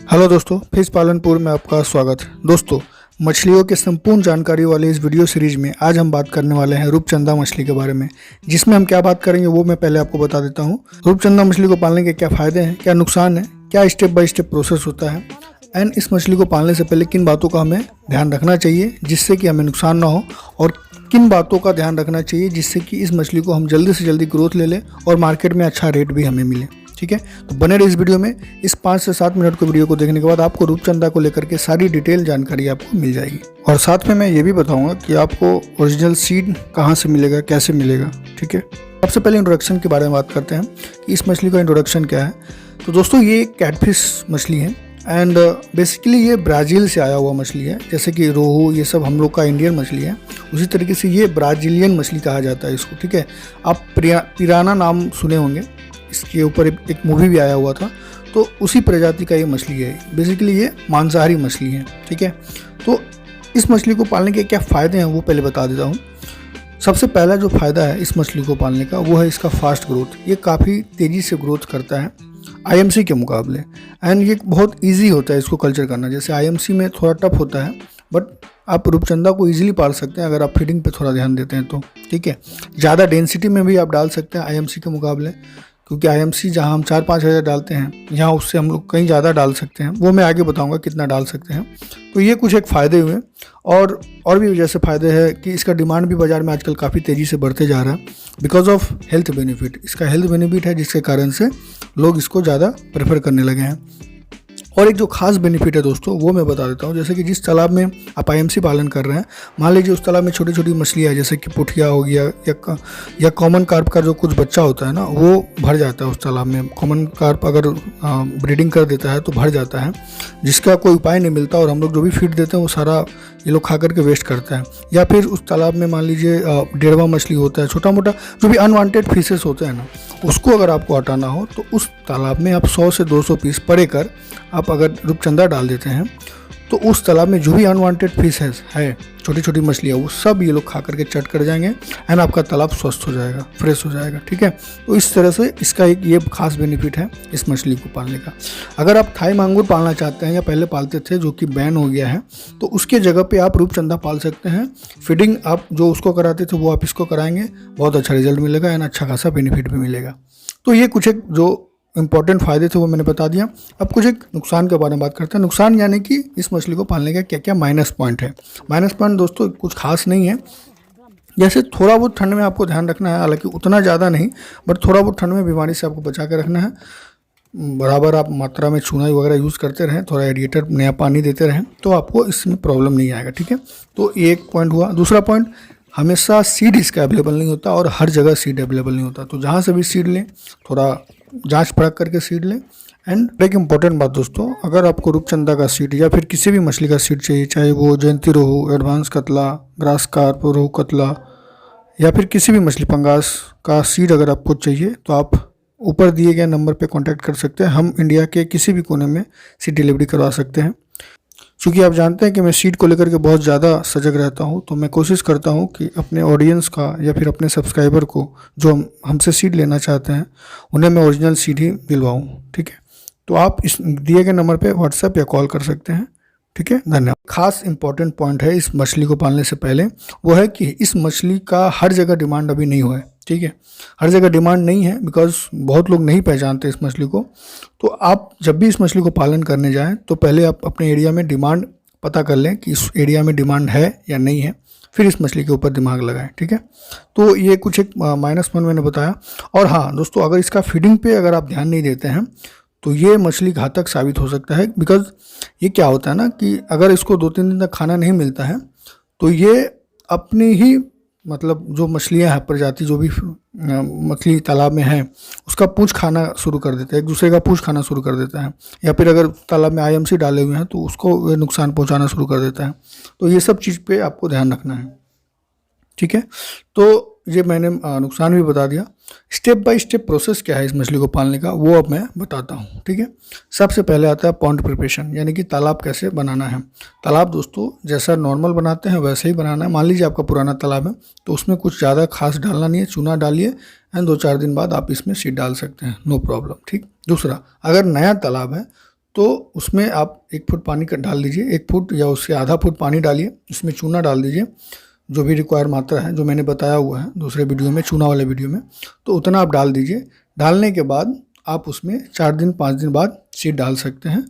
Hello दोस्तों, fish Palanpur में आपका स्वागत है। दोस्तों, मछलियों के संपूर्ण जानकारी वाले इस वीडियो सीरीज में आज हम बात करने वाले हैं रूपचंदा मछली के बारे में। जिसमें हम क्या बात करेंगे वो मैं पहले आपको बता देता हूँ। रूपचंदा मछली को पालने के क्या फ़ायदे हैं, क्या नुकसान है, क्या स्टेप बाय स्टेप प्रोसेस होता है, एंड इस मछली को पालने से पहले किन बातों का हमें ध्यान रखना चाहिए जिससे कि हमें नुकसान ना हो, और किन बातों का ध्यान रखना चाहिए जिससे कि इस मछली को हम जल्दी से जल्दी ग्रोथ ले लें और मार्केट में अच्छा रेट भी हमें मिले। ठीक है, तो बने रहिए इस वीडियो में। इस 5 से 7 मिनट के वीडियो को देखने के बाद आपको रूपचंदा को लेकर के सारी डिटेल जानकारी आपको मिल जाएगी। और साथ में मैं ये भी बताऊंगा कि आपको ओरिजिनल सीड कहाँ से मिलेगा, कैसे मिलेगा। ठीक है, सबसे पहले इंट्रोडक्शन के बारे में बात करते हैं कि इस मछली का इंट्रोडक्शन क्या है। तो दोस्तों, ये कैटफिश मछली है एंड बेसिकली ये ब्राज़ील से आया हुआ मछली है। जैसे कि रोहू ये सब हम लोग का इंडियन मछली है, उसी तरीके से ये ब्राज़ीलियन मछली कहा जाता है इसको। ठीक है, आप पिराना नाम सुने होंगे, इसके ऊपर एक मूवी भी आया हुआ था। तो उसी प्रजाति का ये मछली है। बेसिकली ये मांसाहारी मछली है। ठीक है, तो इस मछली को पालने के क्या फ़ायदे हैं वो पहले बता देता हूँ। सबसे पहला जो फ़ायदा है इस मछली को पालने का वो है इसका फास्ट ग्रोथ। ये काफ़ी तेज़ी से ग्रोथ करता है आईएमसी के मुकाबले, एंड ये बहुत इजी होता है इसको कल्चर करना। जैसे आईएमसी में थोड़ा टफ होता है, बट आप रूपचंदा को इजीली पाल सकते हैं अगर आप फीडिंग पे थोड़ा ध्यान देते हैं तो। ठीक है, ज़्यादा डेंसिटी में भी आप डाल सकते हैं आईएमसी के मुकाबले, क्योंकि आईएमसी जहां हम 4-5 हज़ार डालते हैं यहाँ उससे हम लोग कहीं ज़्यादा डाल सकते हैं। वो मैं आगे बताऊंगा कितना डाल सकते हैं। तो ये कुछ एक फ़ायदे हुए, और भी जैसे फ़ायदे हैं कि इसका डिमांड भी बाज़ार में आजकल काफ़ी तेज़ी से बढ़ते जा रहा है बिकॉज ऑफ हेल्थ बेनिफिट। इसका हेल्थ बेनिफिट है जिसके कारण से लोग इसको ज़्यादा प्रेफर करने लगे हैं। और एक जो खास बेनिफिट है दोस्तों वो मैं बता देता हूँ। जैसे कि जिस तालाब में आप आईएमसी पालन कर रहे हैं, मान लीजिए उस तालाब में छोटी छोटी मछलियाँ है जैसे कि पुठिया हो गया या कॉमन कार्प का जो कुछ बच्चा होता है ना, वो भर जाता है उस तालाब में। कॉमन कार्प अगर ब्रीडिंग कर देता है तो भर जाता है, जिसका कोई उपाय नहीं मिलता, और हम लोग जो भी फीड देते हैं वो सारा ये लोग खा करके वेस्ट करता है। या फिर उस तालाब में मान लीजिए डेढ़वा मछली होता है, छोटा मोटा जो भी अनवांटेड फिशेस होते हैं ना, उसको अगर आपको हटाना हो तो उस तालाब में आप 100 से 200 पीस पर एकड़ आप अगर रूपचंदा डाल देते हैं तो उस तालाब में जो भी अनवांटेड फिशेस है, छोटी छोटी मछलियाँ, वो सब ये लोग खा करके चट कर जाएंगे एंड आपका तालाब स्वस्थ हो जाएगा, फ्रेश हो जाएगा। ठीक है, तो इस तरह से इसका एक ये खास बेनिफिट है इस मछली को पालने का। अगर आप थाई मांगुर पालना चाहते हैं या पहले पालते थे जो कि बैन हो गया है, तो उसके जगह पे आप रूपचंदा पाल सकते हैं। फीडिंग आप जो उसको कराते थे वो आप इसको कराएंगे, बहुत अच्छा रिजल्ट मिलेगा एंड अच्छा खासा बेनिफिट भी मिलेगा। तो ये कुछ एक जो इंपॉर्टेंट फ़ायदे थे वो मैंने बता दिया। अब कुछ एक नुकसान के बारे में बात करते हैं। नुकसान यानी कि इस मछली को पालने का क्या क्या माइनस पॉइंट है। माइनस पॉइंट दोस्तों कुछ खास नहीं है। जैसे थोड़ा बहुत ठंड में आपको ध्यान रखना है, हालांकि उतना ज़्यादा नहीं, बट थोड़ा बहुत ठंड में बीमारी से आपको बचा के रखना है। बराबर आप मात्रा में चूना वगैरह यूज़ करते रहें, थोड़ा एडिएटर नया पानी देते रहें, तो आपको इसमें प्रॉब्लम नहीं आएगा। ठीक है, तो ये एक पॉइंट हुआ। दूसरा पॉइंट, हमेशा सीड इसका अवेलेबल नहीं होता और हर जगह सीड अवेलेबल नहीं होता। तो जहाँ से भी सीड लें, थोड़ा जांच परख करके सीड लें। एंड एक इम्पॉर्टेंट बात दोस्तों, अगर आपको रूपचंदा का सीड या फिर किसी भी मछली का सीड चाहिए, चाहे वो जयंती रोहू, एडवांस कतला, ग्रास कार्प, रोहू कतला, या फिर किसी भी मछली पंगास का सीड अगर आपको चाहिए, तो आप ऊपर दिए गए नंबर पे कांटेक्ट कर सकते हैं। हम इंडिया के किसी भी कोने में सीड डिलीवरी करवा सकते हैं। क्योंकि आप जानते हैं कि मैं सीड को लेकर के बहुत ज़्यादा सजग रहता हूं, तो मैं कोशिश करता हूं कि अपने ऑडियंस का या फिर अपने सब्सक्राइबर को जो हमसे सीड लेना चाहते हैं उन्हें मैं ओरिजिनल सीड ही दिलवाऊं। ठीक है, तो आप इस दिए गए नंबर पे व्हाट्सएप या कॉल कर सकते हैं। ठीक है, धन्यवाद। खास इंपॉर्टेंट पॉइंट है इस मछली को पालने से पहले, वो है कि इस मछली का हर जगह डिमांड अभी नहीं हुआ है। ठीक है, हर जगह डिमांड नहीं है बिकॉज बहुत लोग नहीं पहचानते इस मछली को। तो आप जब भी इस मछली को पालन करने जाएं तो पहले आप अपने एरिया में डिमांड पता कर लें कि इस एरिया में डिमांड है या नहीं है, फिर इस मछली के ऊपर दिमाग लगाएं। ठीक है, तो ये कुछ एक माइनस पॉइंट मैंने बताया। और हाँ दोस्तों, अगर इसका फीडिंग पे अगर आप ध्यान नहीं देते हैं तो ये मछली घातक साबित हो सकता है। बिकॉज ये क्या होता है ना कि अगर इसको 2-3 दिन तक खाना नहीं मिलता है तो ये अपनी ही मतलब जो मछलियां हैं, प्रजाति जो भी मछली तालाब में है, उसका पूंछ खाना शुरू कर देता है, एक दूसरे का पूंछ खाना शुरू कर देता है। या फिर अगर तालाब में आईएमसी डाले हुए हैं तो उसको नुकसान पहुंचाना शुरू कर देता है। तो ये सब चीज़ पे आपको ध्यान रखना है। ठीक है, तो ये मैंने नुकसान भी बता दिया। स्टेप बाय स्टेप प्रोसेस क्या है इस मछली को पालने का वो अब मैं बताता हूँ। ठीक है, सबसे पहले आता है पॉन्ड प्रिपरेशन, यानी कि तालाब कैसे बनाना है। तालाब दोस्तों जैसा नॉर्मल बनाते हैं वैसे ही बनाना है। मान लीजिए आपका पुराना तालाब है तो उसमें कुछ ज़्यादा खास डालना नहीं है, चूना डालिए एंड 2-4 दिन बाद आप इसमें सीड डाल सकते हैं, नो प्रॉब्लम। ठीक, दूसरा, अगर नया तालाब है तो उसमें आप 1 फुट पानी डाल दीजिए, 1 फुट या उससे आधा फुट पानी डालिए, उसमें चूना डाल दीजिए, जो भी रिक्वायर मात्रा है, जो मैंने बताया हुआ है दूसरे वीडियो में, चूना वाले वीडियो में, तो उतना आप डाल दीजिए। डालने के बाद आप उसमें 4 दिन 5 दिन बाद सीड डाल सकते हैं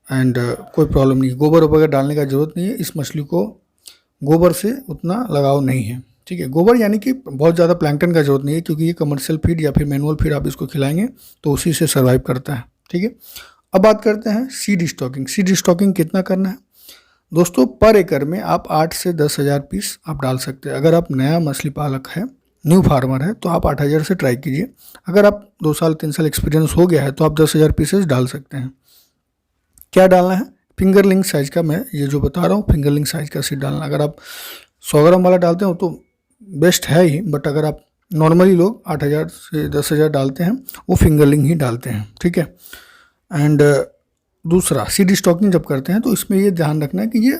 एंड कोई प्रॉब्लम नहीं। गोबर वगैरह डालने का ज़रूरत नहीं है, इस मछली को गोबर से उतना लगाव नहीं है, ठीक है। गोबर यानी कि बहुत ज़्यादा प्लैंकटन का ज़रूरत नहीं है, क्योंकि ये कमर्शियल फीड या फिर मैनुअल फीड आप इसको खिलाएंगे तो उसी से सर्वाइव करता है, ठीक है। अब बात करते हैं सीड स्टॉकिंग। सीड स्टॉकिंग कितना करना है दोस्तों? पर एकड़ में आप 8 से 10,000 पीस आप डाल सकते हैं। अगर आप नया मछली पालक है, न्यू फार्मर है, तो आप 8,000 से ट्राई कीजिए। अगर आप 2 साल 3 साल एक्सपीरियंस हो गया है तो आप 10,000 पीसेस डाल सकते हैं। क्या डालना है? फिंगरलिंग साइज़ का, मैं ये जो बता रहा हूँ फिंगरलिंग साइज़ का सीड डालना। अगर आप 100 ग्राम वाला डालते हो तो बेस्ट है ही, बट अगर आप नॉर्मली लोग 8,000 से 10,000 डालते हैं, वो फिंगरलिंग ही डालते हैं, ठीक है। एंड दूसरा, सीड स्टॉकिंग जब करते हैं तो इसमें ये ध्यान रखना है कि ये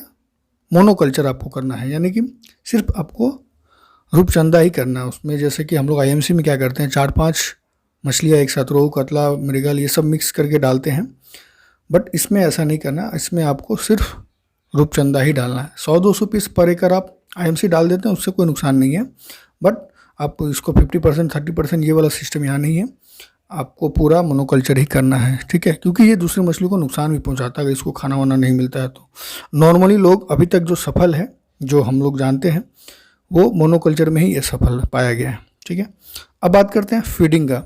मोनोकल्चर आपको करना है, यानी कि सिर्फ आपको रूपचंदा ही करना है उसमें। जैसे कि हम लोग IMC में क्या करते हैं, 4-5 मछलियाँ एक साथ, रोहू, कतला, मृगल, ये सब मिक्स करके डालते हैं, बट इसमें ऐसा नहीं करना। इसमें आपको सिर्फ रूपचंदा ही डालना है। 100-200 पीस पर एकड़ आप IMC डाल देते हैं, उससे कोई नुकसान नहीं है, बट आपको इसको 50% 30% ये वाला सिस्टम यहाँ नहीं है, आपको पूरा मोनोकल्चर ही करना है, ठीक है। क्योंकि ये दूसरी मछली को नुकसान भी पहुंचाता है अगर इसको खाना वाना नहीं मिलता है तो। नॉर्मली लोग अभी तक जो सफल है, जो हम लोग जानते हैं, वो मोनोकल्चर में ही ये सफल पाया गया है, ठीक है। अब बात करते हैं फीडिंग का।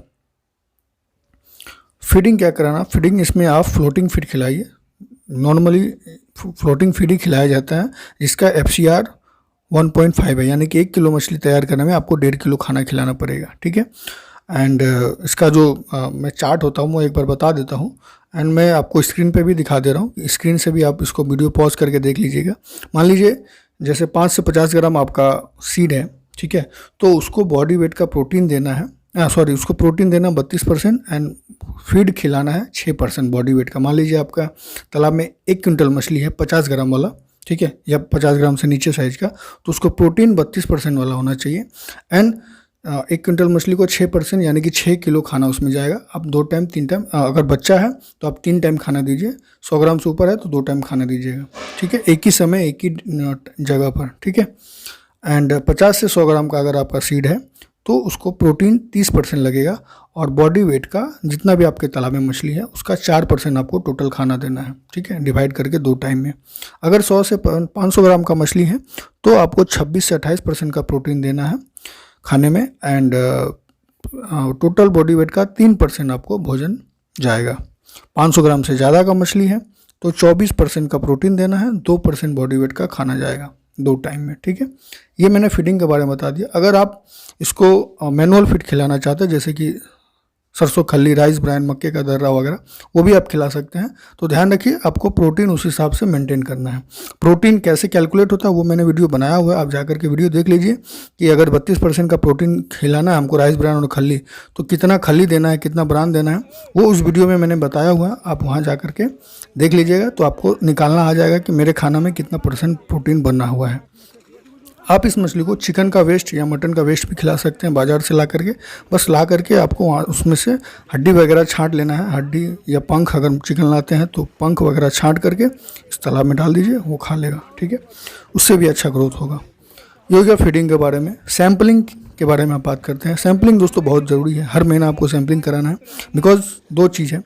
फीडिंग क्या कराना? फीडिंग इसमें आप फ्लोटिंग फीड खिलाइए। नॉर्मली फ्लोटिंग फीड ही खिलाया जाता है, जिसका FCR 1.5 है, यानी कि 1 किलो मछली तैयार करने में आपको 1.5 किलो खाना खिलाना पड़ेगा, ठीक है। एंड इसका जो मैं चार्ट होता हूँ वो एक बार बता देता हूँ, एंड मैं आपको स्क्रीन पे भी दिखा दे रहा हूँ। स्क्रीन से भी आप इसको वीडियो पॉज करके देख लीजिएगा। मान लीजिए जैसे 5 से 50 ग्राम आपका सीड है, ठीक है, तो उसको बॉडी वेट का प्रोटीन देना है, उसको प्रोटीन देना 32% एंड फीड खिलाना है 6% बॉडी वेट का। मान लीजिए आपका तालाब में 1 क्विंटल मछली है 50 ग्राम वाला, ठीक है, या 50 ग्राम से नीचे साइज का, तो उसको प्रोटीन 32% वाला होना चाहिए। एंड 1 क्विंटल मछली को 6% यानी कि 6 किलो खाना उसमें जाएगा। आप 2 टाइम 3 टाइम, अगर बच्चा है तो आप 3 टाइम खाना दीजिए, 100 ग्राम से ऊपर है तो 2 टाइम खाना दीजिएगा, ठीक है, एक ही समय एक ही जगह पर, ठीक है। एंड 50 से 100 ग्राम का अगर आपका सीड है तो उसको प्रोटीन 30% लगेगा, और बॉडी वेट का जितना भी आपके तालाब में मछली है उसका 4% आपको टोटल खाना देना है, ठीक है, डिवाइड करके 2 टाइम में। अगर 100 से 500 ग्राम का मछली है तो आपको 26 से 28% का प्रोटीन देना है खाने में, एंड टोटल बॉडी वेट का 3% आपको भोजन जाएगा। 500 ग्राम से ज़्यादा का मछली है तो 24% का प्रोटीन देना है, 2% बॉडी वेट का खाना जाएगा 2 टाइम में, ठीक है। ये मैंने फीडिंग के बारे में बता दिया। अगर आप इसको मैनुअल फीड खिलाना चाहते हैं, जैसे कि सरसों खल्ली, राइस ब्राइन, मक्के का दर्रा वगैरह, वो भी आप खिला सकते हैं। तो ध्यान रखिए आपको प्रोटीन उस हिसाब से मेंटेन करना है। प्रोटीन कैसे कैलकुलेट होता है वो मैंने वीडियो बनाया हुआ है, आप जाकर के वीडियो देख लीजिए कि अगर 32% का प्रोटीन खिलाना है हमको राइस ब्रान और खल्ली, तो कितना खल्ली देना है, कितना ब्रान देना है, वो उस वीडियो में मैंने बताया हुआ है, आप वहाँ जा करके देख लीजिएगा तो आपको निकालना आ जाएगा कि मेरे खाना में कितना % प्रोटीन बना हुआ है। आप इस मछली को चिकन का वेस्ट या मटन का वेस्ट भी खिला सकते हैं बाज़ार से ला करके। बस ला करके आपको वहाँ उसमें से हड्डी वगैरह छांट लेना है, हड्डी या पंख, अगर चिकन लाते हैं तो पंख वगैरह छांट करके इस तालाब में डाल दीजिए, वो खा लेगा, ठीक है, उससे भी अच्छा ग्रोथ होगा। ये हो गया फीडिंग के बारे में। सैम्पलिंग के बारे में आप बात करते हैं। सैम्पलिंग दोस्तों बहुत ज़रूरी है, हर महीना आपको सैम्पलिंग कराना है, बिकॉज 2 चीज़ है,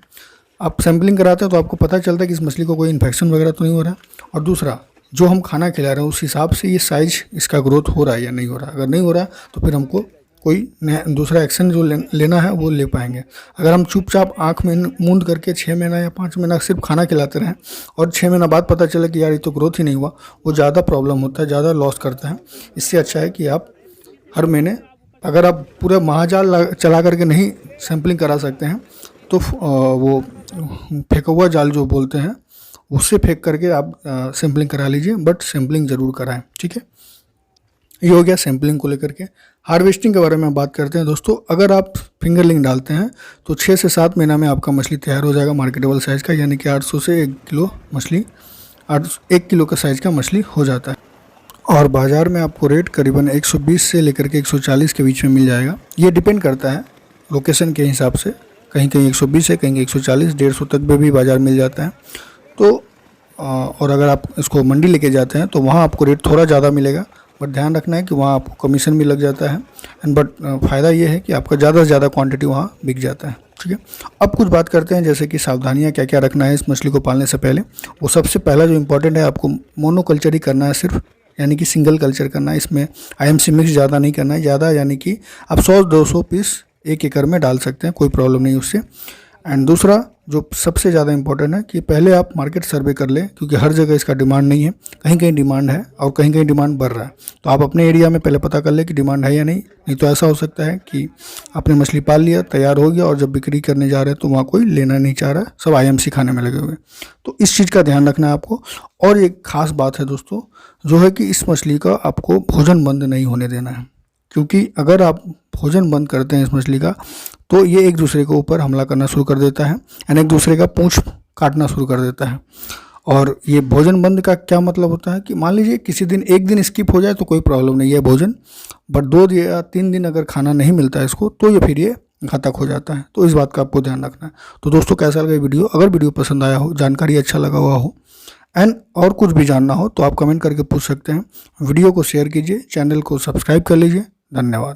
आप सैम्पलिंग कराते हैं तो आपको पता चलता है कि इस मछली को कोई इन्फेक्शन वगैरह तो नहीं हो रहा है, और दूसरा जो हम खाना खिला रहे हैं उस हिसाब से ये साइज इसका ग्रोथ हो रहा है या नहीं हो रहा है। अगर नहीं हो रहा है तो फिर हमको कोई दूसरा एक्शन जो लेना है वो ले पाएंगे। अगर हम चुपचाप आँख में मूंद करके 6 महीना या 5 महीना सिर्फ खाना खिलाते रहें और 6 महीना बाद पता चले कि यार ये तो ग्रोथ ही नहीं हुआ, वो ज़्यादा प्रॉब्लम होता है, ज़्यादा लॉस करता है। इससे अच्छा है कि आप हर महीने, अगर आप पूरा महाजाल चला करके नहीं सैम्पलिंग करा सकते हैं तो वो फेंकुआ जाल जो बोलते हैं उससे फेंक करके आप सैम्पलिंग करा लीजिए, बट सैम्पलिंग ज़रूर कराएं, ठीक है। ये हो गया सैम्पलिंग को लेकर के। हार्वेस्टिंग के बारे में बात करते हैं दोस्तों। अगर आप फिंगरलिंग डालते हैं तो 6 से 7 महीना में आपका मछली तैयार हो जाएगा मार्केटेबल साइज़ का, यानी कि 800 से 1 किलो मछली, 1 किलो का साइज़ का मछली हो जाता है। और बाज़ार में आपको रेट करीबन 120 से लेकर के 140 के बीच में मिल जाएगा। ये डिपेंड करता है लोकेशन के हिसाब से, कहीं कहीं 120 है, कहीं 140, 150 तक भी बाज़ार मिल जाता है। तो और अगर आप इसको मंडी लेके जाते हैं तो वहाँ आपको रेट थोड़ा ज़्यादा मिलेगा, बट ध्यान रखना है कि वहाँ आपको कमीशन भी लग जाता है। एंड बट फ़ायदा ये है कि आपका ज़्यादा से ज़्यादा क्वांटिटी वहाँ बिक जाता है। ठीक है, अब कुछ बात करते हैं जैसे कि सावधानियाँ क्या क्या रखना है इस मछली को पालने से पहले। वो सबसे पहला जो इम्पोर्टेंट है, आपको मोनोकल्चर ही करना है सिर्फ, यानी कि सिंगल कल्चर करना है। इसमें IMC मिक्स ज़्यादा नहीं करना है, ज़्यादा यानी कि आप 100-200 पीस 1 एकड़ में डाल सकते हैं, कोई प्रॉब्लम नहीं उससे। एंड दूसरा जो सबसे ज़्यादा इंपॉर्टेंट है कि पहले आप मार्केट सर्वे कर लें, क्योंकि हर जगह इसका डिमांड नहीं है, कहीं कहीं डिमांड है और कहीं कहीं डिमांड बढ़ रहा है। तो आप अपने एरिया में पहले पता कर लें कि डिमांड है या नहीं। नहीं तो ऐसा हो सकता है कि आपने मछली पाल लिया, तैयार हो गया, और जब बिक्री करने जा रहे हैं तो वहाँ कोई लेना नहीं चाह रहा है, सब IMC खाने में लगे हुए। तो इस चीज़ का ध्यान रखना है आपको। और एक ख़ास बात है दोस्तों, जो है कि इस मछली का आपको भोजन बंद नहीं होने देना है, क्योंकि अगर आप भोजन बंद करते हैं इस मछली का तो ये एक दूसरे के ऊपर हमला करना शुरू कर देता है एंड एक दूसरे का पूंछ काटना शुरू कर देता है। और ये भोजन बंद का क्या मतलब होता है कि मान लीजिए किसी दिन एक दिन स्किप हो जाए तो कोई प्रॉब्लम नहीं है भोजन, बट 2 या 3 दिन अगर खाना नहीं मिलता है इसको तो ये फिर ये घातक हो जाता है। तो इस बात का आपको ध्यान रखना है। तो दोस्तों कैसा लगा वीडियो? अगर वीडियो पसंद आया हो, जानकारी अच्छा लगा हुआ हो एंड और कुछ भी जानना हो तो आप कमेंट करके पूछ सकते हैं। वीडियो को शेयर कीजिए, चैनल को सब्सक्राइब कर लीजिए। धन्यवाद।